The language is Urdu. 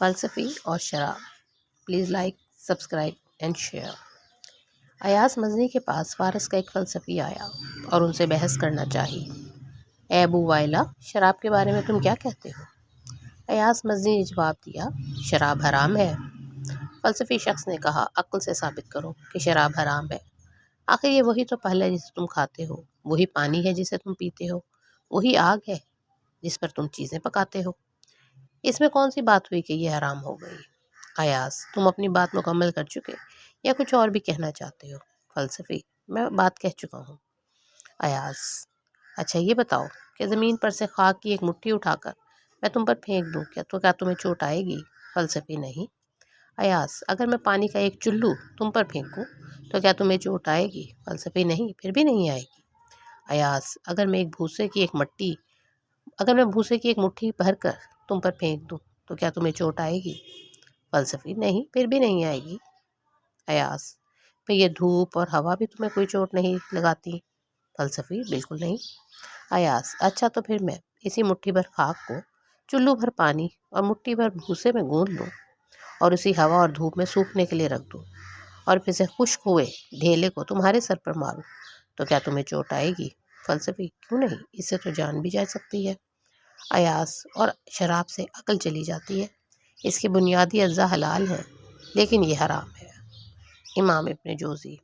فلسفی اور شراب. Please like, subscribe and share. Ayaz Mazni کے پاس فارس کا ایک فلسفی آیا اور ان سے بحث کرنا چاہی. اے ابو وائلا، شراب کے بارے میں تم کیا کہتے ہو؟ ایاز مزنی نے جواب دیا، شراب حرام ہے. فلسفی شخص نے کہا، عقل سے ثابت کرو کہ شراب حرام ہے. آخر یہ وہی تو پھل ہے جسے تم کھاتے ہو، وہی پانی ہے جسے تم پیتے ہو، وہی آگ ہے جس پر تم چیزیں پکاتے ہو. اس میں کون سی بات ہوئی کہ یہ حرام ہو گئی؟ ایاز، تم اپنی بات مکمل کر چکے یا کچھ اور بھی کہنا چاہتے ہو؟ فلسفی، میں بات کہہ چکا ہوں. ایاز، اچھا یہ بتاؤ کہ زمین پر سے خاک کی ایک مٹھی اٹھا کر میں تم پر پھینک دوں کیا تمہیں چوٹ آئے گی؟ فلسفی، نہیں. ایاز، اگر میں پانی کا ایک چلو تم پر پھینکوں تو کیا تمہیں چوٹ آئے گی؟ فلسفی، نہیں، پھر بھی نہیں آئے گی. ایاز، اگر میں بھوسے کی ایک مٹھی بھر کر تم پر پھینک دوں تو کیا تمہیں چوٹ آئے گی؟ فلسفی، نہیں، پھر بھی نہیں آئے گی. ایاز، پھر یہ دھوپ اور ہوا بھی تمہیں کوئی چوٹ نہیں لگاتی؟ فلسفی، بالکل نہیں. ایاز، اچھا تو پھر میں اسی مٹھی بھر خاک کو چلو بھر پانی اور مٹھی بھر بھوسے میں گوندھ لوں اور اسی ہوا اور دھوپ میں سوکھنے کے لیے رکھ دوں اور پھر سے خشک ہوئے ڈھیلے کو تمہارے سر پر ماروں تو کیا تمہیں چوٹ آئے گی؟ فلسفی، کیوں نہیں، اس سے تو جان بھی جا سکتی ہے. ایاز، اور شراب سے عقل چلی جاتی ہے. اس کے بنیادی اجزاء حلال ہیں لیکن یہ حرام ہے. امام ابن جوزی.